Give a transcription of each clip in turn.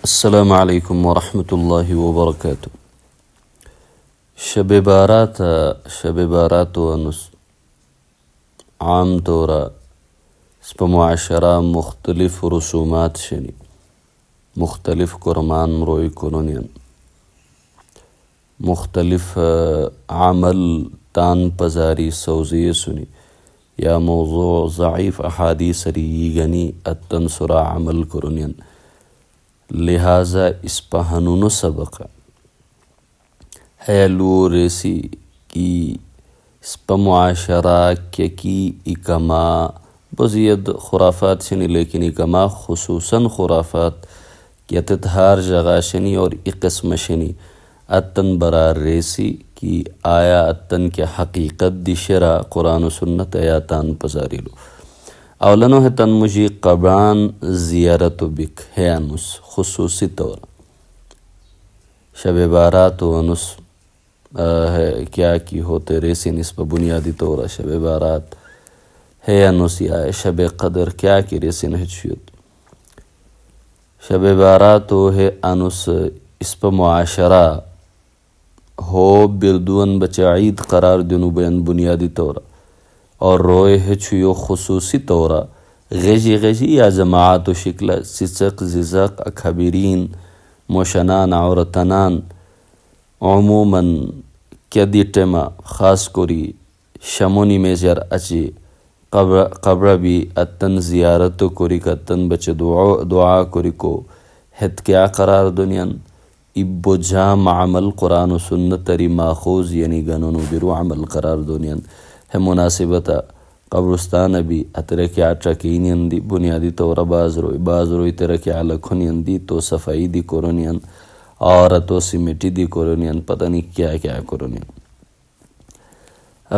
السلام علیکم ورحمۃ اللہ وبرکاتہ. شب بارات و انس عام طورا سپا معاشرہ مختلف رسومات شنی مختلف قرمان روی کنونین مختلف عمل تان پزاری سوزی سنی یا موضوع ضعیف احادیث ریگنی التنسرا عمل کرونین لہٰذا اس پہنون سبق ہے لو ریسی کی اس پا معاشرہ کی اکما بزید خرافات شنی لیکن اکما خصوصاً خرافات کی اتتہار جگہ شنی اور ایک قسم شنی اتن برار ریسی کی آیا اتن کے حقیقت دی شرع قرآن و سنت آیاتان پزاری لو. اولنو ہے تن مجھے قبران زیارت و بک ہے انس خصوصی طور شب بارات و انس ہے کیا کی ہوتے ریسی نسبہ بنیادی طور شب بارات ہے انس یا شب قدر کیا کی ریسی نہچیت شب بارات و ہے انس اس پہ معاشرہ ہو بردون بچعید قرار دنو بین بنیادی طور اور روئے ہچیو خصوصی طورا غیجی یا جماعت و شکل سسق ززق اکھبرین موشنان عورتنان عموماً کدی ٹیما خاص کری شمونی میجر اچی قبر بھی اتن زیارت کری کتن بچ دعا کری کو ہت کیا قرار دنین ابو جام عمل قرآن و سنت تری ماخوذ یعنی گنونو برو عمل قرار دنین ہے مناسبتا قبرستان بھی اترکی آٹرکینین دی بنیادی طور باز روی ترکی علکھنین دی تو صفائی دی کرونین اور تو سمیٹی دی کرونین پتہ نہیں کیا کیا کرونین.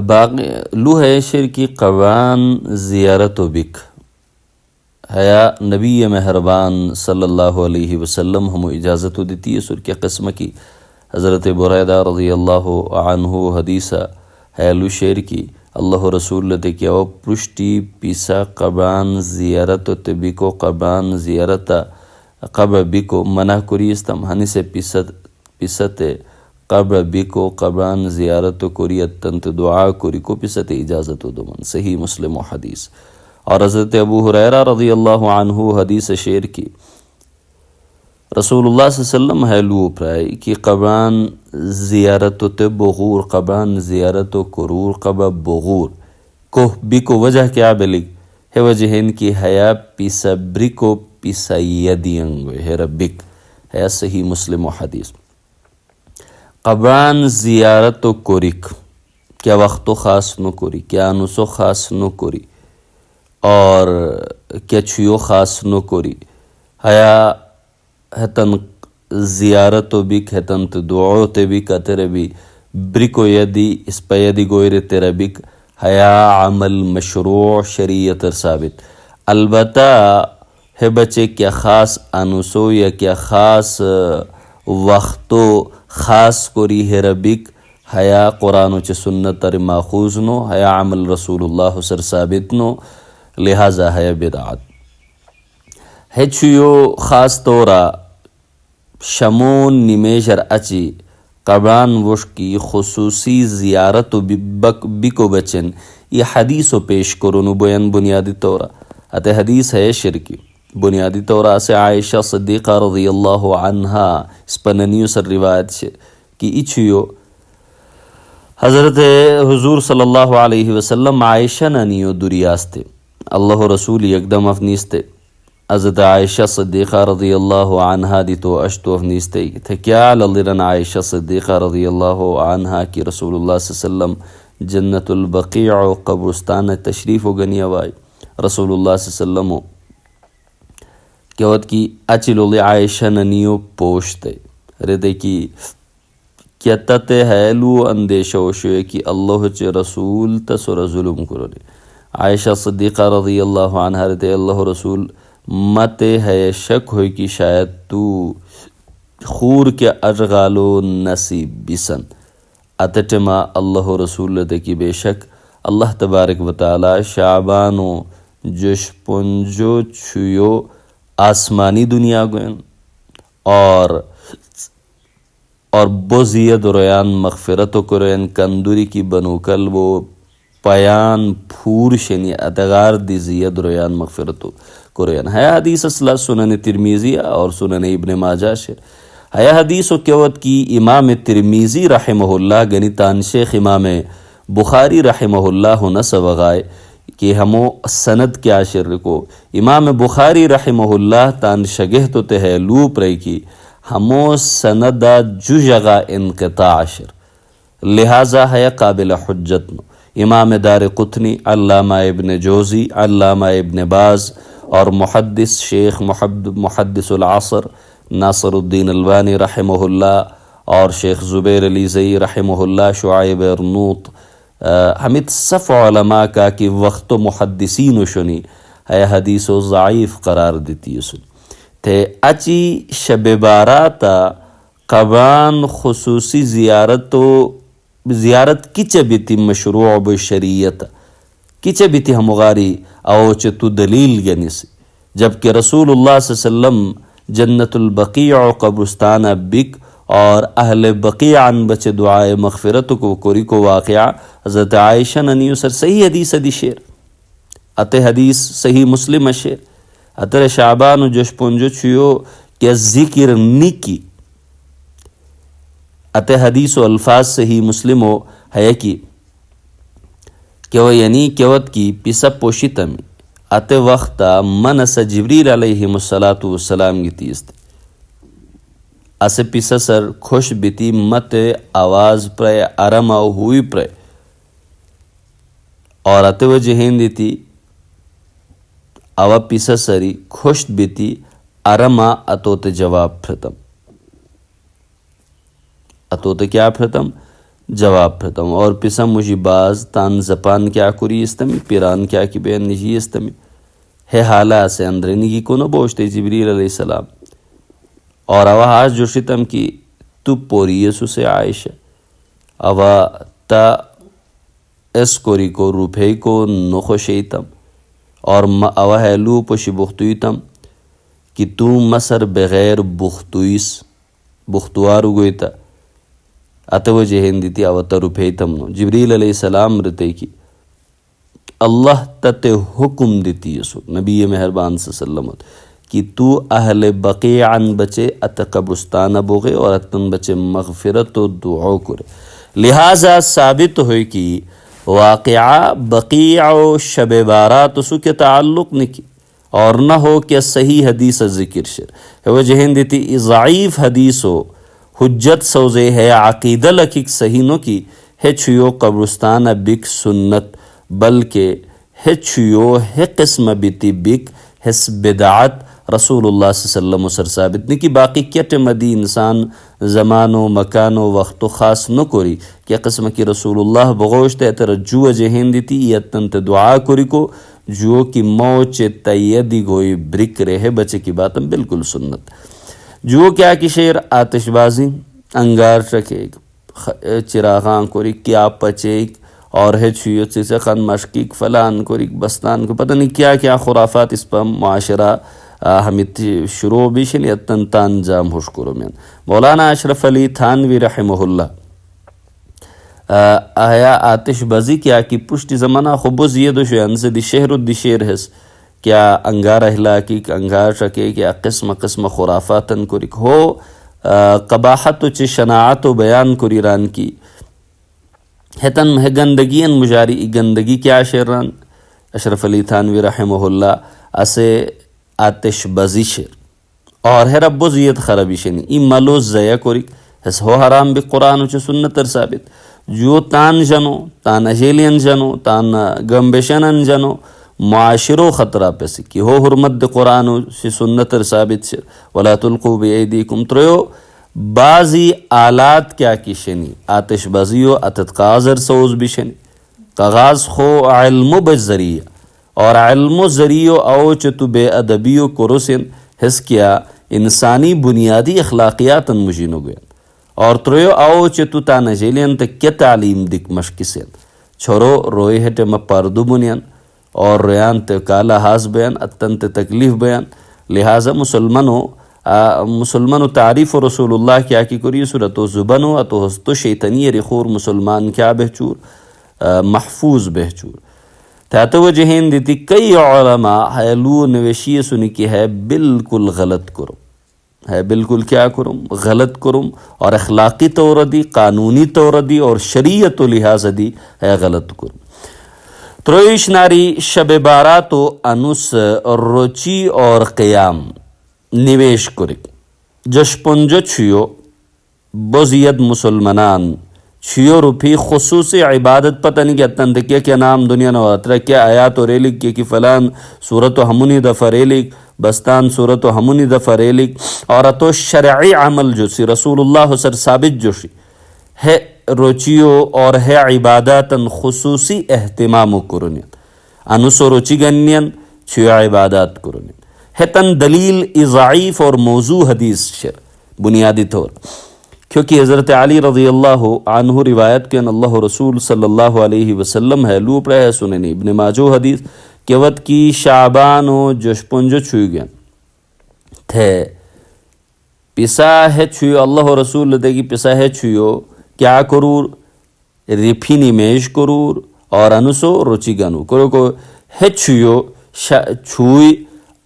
باقی لو ہے شرکی قبران زیارت و بک ہے نبی مہربان صلی اللہ علیہ وسلم ہم اجازت دیتی ہے سر کے قسم کی حضرت بریدہ رضی اللہ عنہ حدیثہ ہے لو شیر کی اللہ رسول لتے کیا وہ پرشتی پیسا قبران زیارت تبیکو قبران زیارت قبر بیکو منع کری استم ہنی سے پیست قبر بیکو قبران زیارت کری اتنت دعا کری کو پیست اجازت دومن صحیح مسلم و حدیث. اور حضرت ابو ہریرہ رضی اللہ عنہ حدیث شیر کی رسول اللہ صلی اللہ علیہ وسلم ہے لو پرائی کی قبران زیارت تے بغور قبران زیارت و کرور قبر بغور کو بھی کو وجہ کیا بلگ ہے وجہ ان کی حیا پیسا برکو پیسا یدینگو ہے ربک ہے صحیح مسلم و حدیث. قبران زیارت و کرک کیا وقت و خاص نو کری کیا نسو خاص نو کری اور کیا چھیو خاص نو کری حیا ہتن زیارت و بک ہتن دعو تے بک تیرے بھی برکو یدی اس پہ یدی گوئر تیرے بک حیا عمل مشروع شریعت ثابت. البتہ ہے بچے کیا خاص انسو یا کیا خاص وقتو خاص کری ہے ربک حیا قرآن و چ سنت تر ماخوذ نو حیا عمل رسول اللہ سر ثابت نو لہذا ہے بدعت. ہے چھیو خاص طورا شمون نمیشر اچی قبران وش کی خصوصی زیارت و بکو بچن یہ حدیث و پیش کرونو بیان بنیادی طورا اتہ حدیث ہے شرکی بنیادی طورا سے عائشہ صدیقہ رضی اللہ عنہا اس پر ننیو سر روایت سے کی اچھیو حضرت حضور صلی اللہ علیہ وسلم عائشہ ننیو دریاستے اللہ رسول یکدم افنیستے حضرت عائشہ صدیقہ رضی اللہ عنہا دی تو اشتو افنیستے تھے کیا للرن عائشہ صدیقہ رضی اللہ عنہا کی رسول اللہ صلی اللہ علیہ وسلم جنت البقیع و قبرستان تشریف و گنی وائی رسول اللہ صلی اللہ علیہ وسلم کیا وقت کی اچھی لولی عائشہ ننیو پوشتے ردے کی کیا تتے حیلو اندیشہ وشوئے کی اللہ چے رسول تسور ظلم کرو لے. عائشہ صدیقہ رضی اللہ عنہ رضی اللہ رسول مت ہے شک ہوئی کہ شاید تو خور کے اشغالو نصیب بسن اتٹما اللہ رسول رضی کی بے شک اللہ تبارک و تعالی شعبانو جش پنجو چھیو آسمانی دنیا گوین اور بزید رویان مغفرت کرین کندوری کی بنوکل وہ پیان پھور شنی ادغار دی زید رویان مغفرت کرین. ہے حدیث اصلا سنن ترمیزی اور سنن ابن ماجہ شر. ہے حدیث و کیوت کی امام ترمیزی رحمہ اللہ گنی تان شیخ امام بخاری رحمہ اللہ نسوغائے کہ ہمو سند کیا شر کو امام بخاری رحمہ اللہ تان شگہ تو تہلو پرے کی ہمو سندہ جو جگہ انقطاع شر، لہٰذا ہے قابل حجت نو. امام دار قطنی، علامہ ابن جوزی، علامہ ابن باز اور محدث شیخ محدث العصر ناصر الدین البانی رحمہ اللہ اور شیخ زبیر علی زئی رحمہ اللہ، شعیب ارنوط، ہمت صف علماء کا کہ وقت و محدثین و شنی ہے حدیث و ضعیف قرار دیتی سن تھے. اچی شب باراتا قبان خصوصی زیارت کچھ بیتی مشروع بشریعت کچھ بیتی ہمغاری او چتو دلیل گنی سی، جبکہ رسول اللہ صلی اللہ علیہ وسلم جنت البقیع قبرستان بک اور اہل بقیع ان بچے دعائے مغفرت کو کوری کو واقعہ حضرت عائشہ ننیو سر صحیح حدیث دی شیر اتے حدیث صحیح مسلم شیر اتر شعبان و جش پنجو چھیو کہ ذکر نکی اتے حدیث و الفاظ صحیح مسلم ہو ہے کی کہ وہ یعنی کیوت کی پیسا پوشی تمی اتے وقتا منس جبریل علیہ السلام کی تیست اسے پیسا سر خوش بیتی مت آواز پرے ارما ہوئی پرے اور اتے وہ جہین دیتی اوا پیسا سری خوش بیتی ارما اتوت جواب پھرتم اتوت کیا پھرتم جواب پھرتم اور پیسا مجھے باز تان زپان کیا کری استمی پیران کیا کی بین نجی استمی ہے حالا سے اندرینی کی کنو بوشتے جبریل علیہ السلام اور اوا آج جو شتم کی تو پوری یسو سے عائشہ اوا تا اس کوری کو روپے کو نخو شیتم اور اوا ہیلو پشی بختویتم کہ تو مصر بغیر بختوارو گویتا اتو جہین دیتی اوا تا روپیتم نو جبریل علیہ السلام رتے کی اللہ تت حکم دیتی یسو نبی مہربان صلی اللہ علیہ وسلم کہ تو اہل بقیعن بچے ات قبرستان بوغے اور اتن بچے مغفرت و دعو کرے. لہٰذا ثابت ہوئی کہ واقعہ بقیع و شب بارات سو کے تعلق نکی اور نہ ہو کہ صحیح حدیث ذکر شر وہ جہن دیتی ضعیف حدیث ہو حجت سوزے ہے عقیدہ لکھک صحیح نو کی ہے چھیو قبرستان بک سنت بلکہ ہے چھیو ہے قسم بیتی بک حس بدعت رسول اللہ صلی اللہ علیہ وسلم سر ثابت نہیں کہ باقی کیٹ مدی انسان زمان و مکان و وقت و خاص نہ کوری کیا قسم کی رسول اللہ بغوشت تر جو جہین دیتی یتنت دعا کوری کو جو کی موچ تیدی گوئی برک رہے بچے کی باتم بالکل سنت. جو کیا کی شیر آتش بازی انگار رکھے چراغاں کوری کیا پچے اور ہے چھویت سے خان مشکیک فلان کوری بستان کو پتہ نہیں کیا کیا خرافات اس پر معاشرہ ہمیت شروع بیشن یتن تانجام ہوش کرو میں. مولانا اشرف علی تھانوی رحمہ اللہ آیا آتش بازی کیا کی پشتی زمانہ خبوز یہ دوشو انسے دی شہر دی شیر حس کیا انگار احلاکی انگار شکے کیا قسم قسم خرافاتن کوری ہو قباحت و چی شناعت و بیان کوری ران کی ہتن ہے گندگین مجاری گندگی کیا شیران اشرف علی تھانوی رحمہ اللہ اسے آتش بازی شیر اور ہے رب زیت خرابی شنی ای ملوز زیا کوری اس ہو حرام بھی قرآن و چی سنت تر ثابت جو تان جنو تان اجیلین جنو تان گمبشنن جنو معاشرو خطرہ پیسی کی ہو حرمت قرآن و چی سنت تر ثابت شیر ولا تلقو بی ایدیکم تریو بعضی آلات کیا کی شنی آتش بازیو اتت قازر سوز بھی شنی کاغاز خو علم بج ذریعہ اور علم ذریعہ او چتو بے ادبیو کرسن حس کیا انسانی بنیادی اخلاقیاتن مجینو گئن اور تریو او چتو تا نجیلین تا کیا تعلیم دک مشکسین چھوڑو روئی ہٹے مپاردو بنین اور ریان تے کالا حاس بیان اتن تے تکلیف بیان. لہٰذا مسلمانوں مسلمان و تعریف و رسول اللہ کیا کی کری صورت و زبن و اتو ہستو شیطنی رخور مسلمان کیا بہچور محفوظ بہچور تحت وجہین دیتی کئی علماء حیلو نوشی سنی کی ہے بالکل غلط کرو ہے بالکل کیا کرم غلط کرم اور اخلاقی طور دی قانونی طور دی اور شریعت و لحاظ دی ہے غلط کرم ترویش ناری شب باراتو انس روچی اور قیام نویش کری جش پنجو چھیو بزید مسلمانان چھیو روپی خصوصی عبادت پتہ نہیں کہ اتن دکیا کیا نام دنیا نو اترا کیا آیات و ریلک کی فلان صورت و ہمونی دفع ریلک بستان صورت و ہمونی دفع ریلک اور اتو شرعی عمل جو سی رسول اللہ سر ثابت جو سی ہے روچیو اور ہے عباداتاً خصوصی اہتمام کرنیت انسو روچی گنین چھیو عبادات کرنیت ہے تن دلیل ضعیف اور موضوع حدیث شر بنیادی طور کیونکہ حضرت علی رضی اللہ عنہ روایت کے ان اللہ رسول صلی اللہ علیہ وسلم ہے لوپ رہے سننی ابن ماجو حدیث کہ وقت کی شعبان و جش پنجو چھوئی گیا تھے پیسا ہے چھوئو اللہ رسول دے گی پیسا ہے چھوئو کیا کرور ریپھی نمیش کرور اور انسو روچی گانو کرو کو ہے چھوئو چھوئی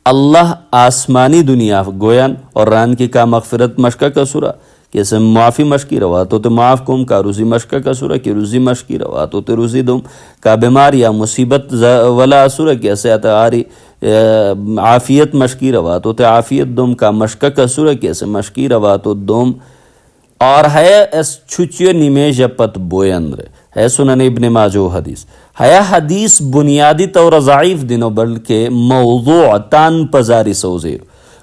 اللہ آسمانی دنیا گویان اور ران کی کا مغفرت مشکا کا سورہ کیسے معافی مشکی روا تو تے معاف کم کا روزی مشکا کا سورہ کی روزی مشکی روا تو تے روزی دم کا بیمار یا مصیبت ولا سورہ کیسے اتعاری عافیت مشکی روا تو تے عافیت دم کا مشکا کا سورہ کیسے مشکی روا تو دم اور ہے اس چھچیو نمیش پت بویندر ہے سنن ابن ماجو حدیث ہے حدیث بنیادی طور ضعیف دنو بلکہ موضوع تان پزاری سوزیر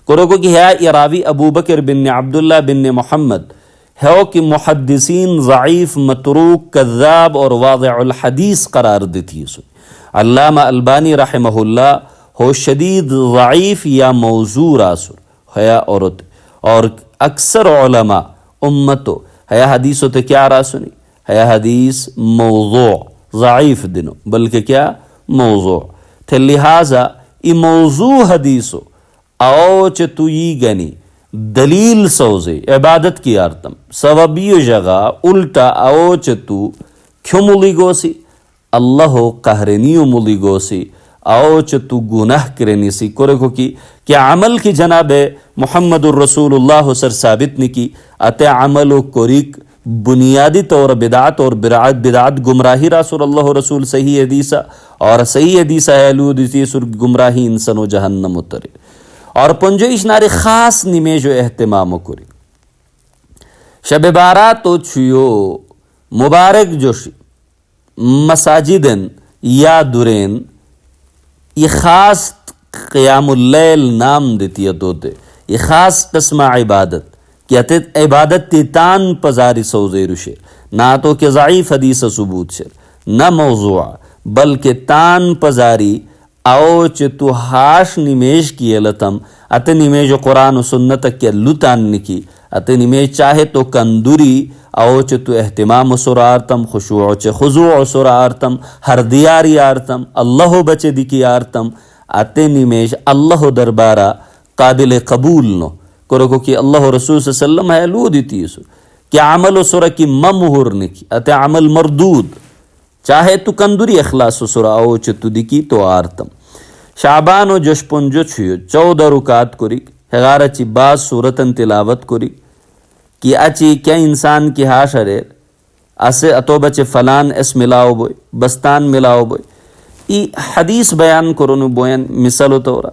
کرو کو کہ ہے یہ راوی ابو بکر بن عبداللہ بن محمد ہے کہ محدثین ضعیف متروک کذاب اور واضع الحدیث قرار دیتی ہے علامہ البانی رحمہ اللہ ہو شدید ضعیف یا موضوع راسر ہے عورت اور اکثر علماء امتو ہے حدیثو تے کیا راسنی ہے حدیث موضوع ضعیف دنو بلکہ کیا موضوع تھے لہٰذا ای موضوع حدیثو او چ تو یہ گنی دلیل سوزے عبادت کی آرتم سببی جگہ الٹا او چ تو کیوں ملی گوسی اللہ قہرنیو ملی گوسی او چ تو گناہ کرنی سی کرے کو کی کیا عمل کی جناب محمد الرسول اللہ سر ثابت نہیں کی اتے عمل و کوریک بنیادی طور بدعت اور بدعت گمراہی رسول اللہ رسول صحیح حدیثہ اور صحیح حدیثہ ہے لودیسی سر گمراہی انسان و جہنم اترے اور پنجو اشناری خاص نمیش و اہتمام کری شب بارات تو چھیو مبارک جوشی مساجدن یا دورین یہ خاص قیام اللیل نام دیتی ہے دوتے یہ خاص قسم عبادت کہ عبادت تی تان پزاری سوزے رشے نہ تو کہ ضعیف حدیث ثبوت شر نہ موضوع بلکہ تان پزاری او چ تو ہاش نمیش کی لتم ات نمیش قرآن و سنت کے لطان نکی ات نمیش چاہے تو کندوری او چ تو اہتمام سر آرتم خشوع چ خضوع سر آرتم ہر دیاری آرتم اللہ بچے دی کی آرتم ات نمیش اللہ دربارہ قابل قبول نو کرو کو کہ اللہ رسول صلی اللہ علیہ وسلم ہے لو دیتی سو کہ عمل و سر کی ممہر نکی ات عمل مردود چاہے تو کندوری اخلاص و سر او چ تو دی کی تو آرتم شعبان و جش پنجو چھیو 14 رکعت کری ہگار اچی بعض صورتن تلاوت کری کہ اچی کیا انسان کی ہاشرے اسے اتو بچے فلان اس ملاو بوئی بستان ملاو بوئی ای حدیث بیان کرونو بوین مثالو طورا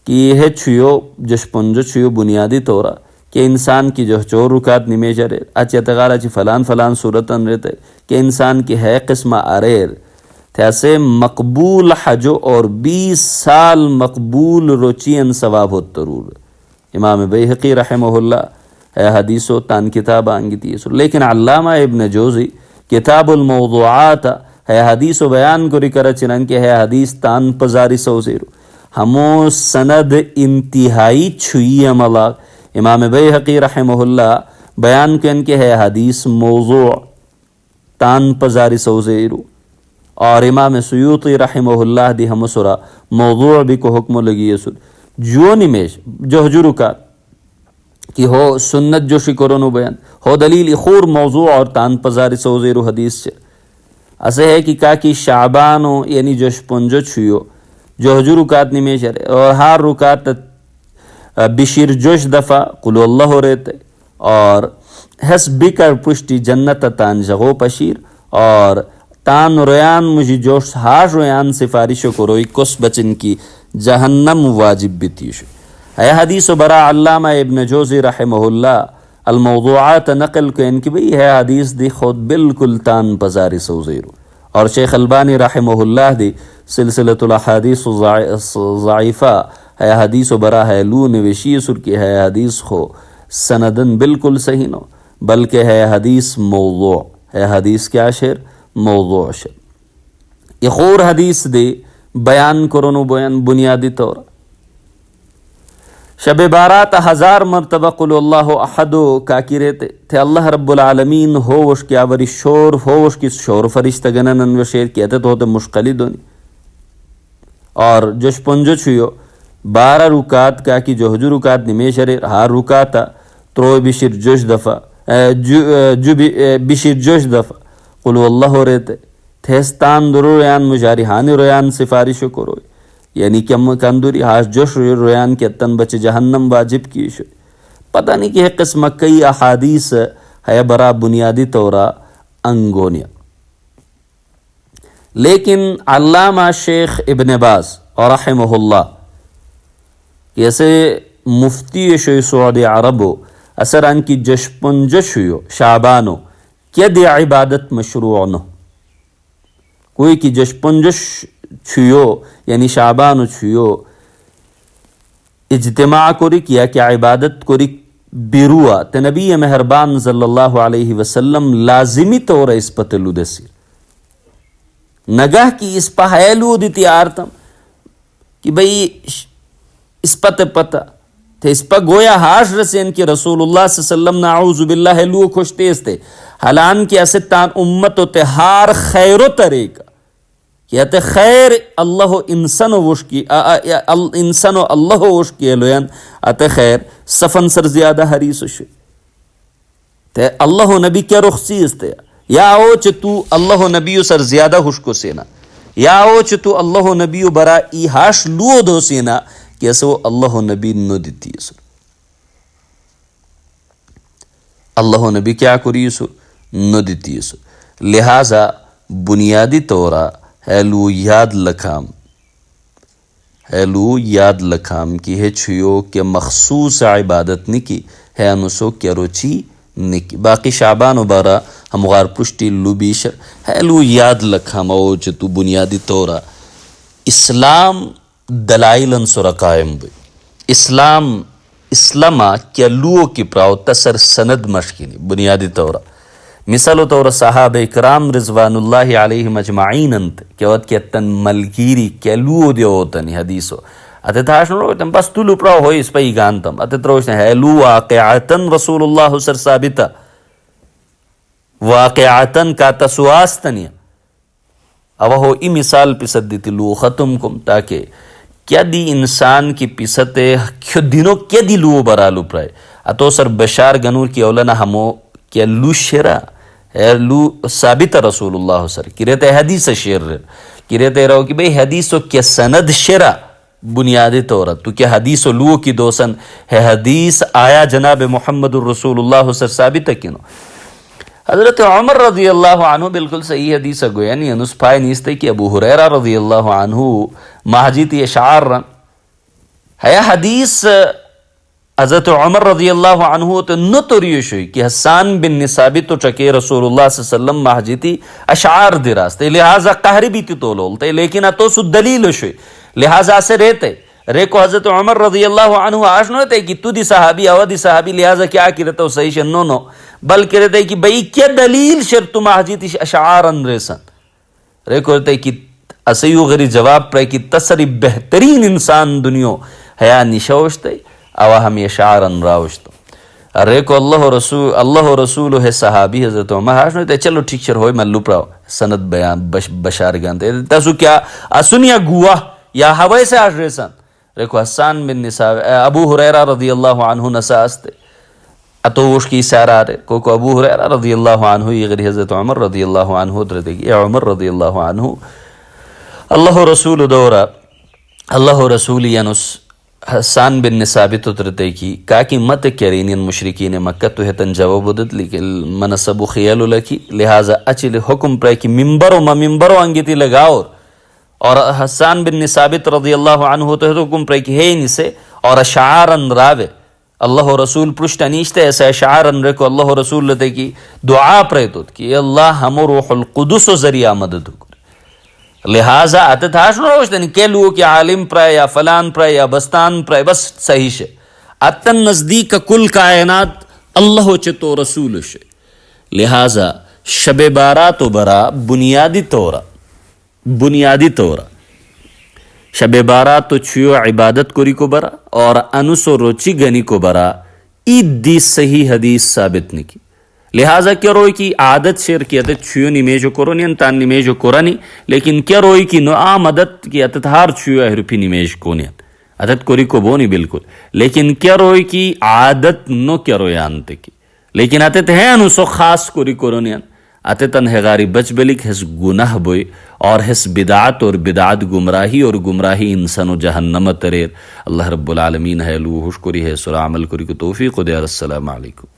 کہ یہ چھیو جش پنجو چھیو بنیادی طورا کہ انسان کی جو 4 رکعت نمیجہ رے اچی اتغار اچی فلان صورتن رہتے کہ انسان کی ہے قسم آریر تیسے مقبول حجو اور 20 سال مقبول روچین ثواب ہو ترور امام بیہقی رحمہ اللہ ہے حدیثو تان کتاب آنگی تیسو لیکن علامہ ابن جوزی کتاب الموضوعات ہے حدیثو بیان کری کرا چنان کہ ہے حدیث تان پزاری سو زیرو ہمو سند انتہائی چھوئی عملہ امام بیہقی رحمہ اللہ بیان کن کہ ہے حدیث موضوع تان پزاری سو زیرو اور امام سیوطی رحمہ اللہ دی ہم سورہ موضوع بھی کو حکم لگی ہے جو نمیش جو رکعت کہ ہو سنت جو شکرونو بیان ہو دلیل خور موضوع اور تان پزار سوزیرو حدیث چھ اسے ہے کہ کاکی شعبانو یعنی جوش پنجو چھویو جو ہجو رکات نمیشر اور ہار رکات بشیر جوش دفع قلو اللہ رہتے اور حس بکر پشتی جنت تان جغو پشیر اور تان ریان مجھے جوش ہاش ریان سفارشو کروئی کس بچن کی جہنم واجب بیتیشو ہے حدیث برا علامہ ابن جوزی رحمہ اللہ الموضوعات نقل کو ان کی بھئی ہے حدیث دی خود بالکل تان پزاری سوزیرو اور شیخ البانی رحمہ اللہ دی سلسلۃ الاحادیث ضعیفہ ہے حدیث برا ہے لو نوشی سر کی ہے حدیث خو سندن بالکل صحیح نو بلکہ ہے حدیث موضوع ہے حدیث کیا شعر موضوع شعر یہ خور حدیث دے بیان کرنو بیان بنیادی طور شب بارات 1000 مرتبہ قل اللہ احدو کاکی رہتے تھے اللہ رب العالمین ہوش کی آوری شور ہوش کی شور فرشتہ گنن و شیر کہتے تو ہوتے مشقلی دونی اور جوش پنجو چھویو 12 رکات کاکی جو ہجو رکات نمیشر ہار رکاتا ترو بشیر جوش دفع بشیر جوش دفع قلو اللہ رہتے تھیستان درو ریان مجارحانی ریان سفارشو کروئی یعنی کم کندوری ہاش جوش ریان کے تن بچ جہنم واجب کی شو پتہ نہیں کہ قسم کئی احادیث ہے برا بنیادی طورا انگونیا لیکن علامہ شیخ ابن باز اور رحمہ اللہ کیسے مفتی شوی سعودی عربو اثر ان کی جشپنجشیو شعبانو کیا دی عبادت مشروع نو کوئی کی جشپنجش چھویو یعنی شعبانو چھویو اجتماع کوری کیا کہ عبادت کوری بیروا تے نبی مہربان صلی اللہ علیہ وسلم لازمی طور اس پتلو دسیر نگاہ کی اس پا حیلو دیتی آرتم کہ بھئی اس پتہ تھے اس پا گویا ہاش رسین کہ رسول اللہ صلی اللہ علیہ وسلم نعوذ باللہ لو خوشتیز تھے حالان کی اسطان امتو تے ہار خیرو طریقہ یا تے خیر اللہ انسانو وشکی انسانو اللہ وشکی الوین اتے خیر صفن سر زیادہ حریص شو تے اللہ نبی کیا رخصیز تے یا او چھ تو اللہ نبی سر زیادہ حشکو سینا یا او چھ تو اللہ نبی برا ای ہاش لو دو سینا کیسے اللہ نبی نو دیتی سر اللہ نبی کیا کری سر نو دیتی سر لہذا بنیادی طورا ہیلو یاد لکھام کی ہے چھویو کہ مخصوص عبادت نکی ہے انسو کیا روچی نکی باقی شعبان و بارا ہم غار پشتی لوبیش ہیلو یاد لکھام او چتو بنیادی طورا اسلام دلائل انسو رقائم بھئی اسلاما کیا لو کی پراؤ تسر سند مشکینی بنیادی طورا مثالو طور صحابہ اکرام رضوان اللہ علیہ مجمعین انت کیا وقت کیا تن ملگیری کیا لو دیو ہوتنی حدیثو اتے تھاشن روشتن بس تو لو پراؤ ہوئی اس پہ ہی گانتم اتے تروشتن ہے لو واقعاتن رسول اللہ سر ثابتا واقعاتن کا تسواستنی اب ہو ای مثال پسد دیتی لو ختم کم تاکہ کیا دی انسان کی پستے کیو دینوں کیا دی لو برالو پرائے اتو سر بشار گنور کی اولنا ہمو کیا لو شرا ہے لو ثابت رسول اللہ سر کی رہتے حدیث شیر کی رہتے رہو کہ بھئی حدیثو کیا سند شرا بنیادی طورت تو کیا حدیثو لو کی دوسن ہے حدیث آیا جناب محمد الرسول اللہ سر ثابت کنو حضرت عمر رضی اللہ عنہ بالکل صحیح حدیث گو یعنی انس پائے نیستے کہ ابو حریرہ رضی اللہ عنہ مہجیتی اشعار رن ہے حدیث حضرت عمر رضی اللہ عنہ تو نتوریو شوئی کہ حسان بن نصابی تو چکے رسول اللہ صلی اللہ علیہ وسلم مہجیتی اشعار دی راستے لہذا قہری بھی تی تولولتے لیکن اتو سو دلیل شوئی لہذا سے رہتے ریکو حضرت عمر رضی اللہ عنہ آشنو رہتے کہ تو دی صحابی او دی صحابی لہذا کیا کی رہتا ہو صحیح شنو نو بلکہ رہتے کہ بھئی کیا دلیل شرط مہجیتی اشعار اندریسن ریکو رہتے کہ اسیو غری جواب پر کہ تصری بہترین انسان دنیو حیا نشوشتے او ہم یہ شعرن راوشتو ریکو اللہ رسول ہے صحابی حضرت عمر ہاشنو تے چلو ٹھیک شر ہوئی ملو پراؤ سند بیان بشار گانتے تاسو کیا اسنیا گواہ یا ہوئے سے آج ریسن ریکو حسان بن نصاب ابو حریرہ رضی اللہ عنہ نساستے اتوش کی سارار کو ابو ہریرہ رضی اللہ عنہ یہ حضرت عمر رضی اللہ عنہ درتے گی عمر رضی اللہ عنہ اللہ رسول دورا اللہ رسول ینس حسان بن ثابت درتے کی کاکی مت کرین مشرکین مکہ تو ہتن جواب دت لیکن منصب خیال لکی لہذا اچل حکم پر کی ممبرو انگیتی لگاؤ اور حسان بن ثابت رضی اللہ عنہ تو حکم پر کی ہے نسے اور اشعارن راوے اللہ رسول پرشت انیشتے ایسا اشعارن رکو اللہ رسول لتے کی دعا پریتوت کی اللہ ہم روح القدس و ذریعہ مدد کر لہٰذا اتت ہاشن روشتن کہ لوگو کی عالم پرائے یا فلان پرائے یا بستان پرائے بس صحیح شے اتن نزدیک کل کائنات اللہ چتو رسول شے لہٰذا شب بارات و برا بنیادی طورا شب بارات تو چھو عبادت کری کو برا اور انس و روچی گنی کو برا عید دی صحیح حدیث ثابت نہیں کی لہٰذا کیا روئی کی عادت شیر کی عدت چھو نمیجو کرونی انتان نمیجو کرانی لیکن کیا روئی کی نعام عدت کی عدت ہار چھو احرپی نمیج کونی عدت کری کو بونی بالکل لیکن کیا روئی کی عادت نو کیا روئی آنتے کی لیکن عدت ہے انسو خاص کری کرونی اتتن ہغاری بچ بلک ہس گناہ بوئی اور ہس بدعات اور بدعات گمراہی اور گمراہی انسان و جہنم تریر اللہ رب العالمین ہے لو خوش کری ہے سر عمل کری کو توفیق دے السلام علیکم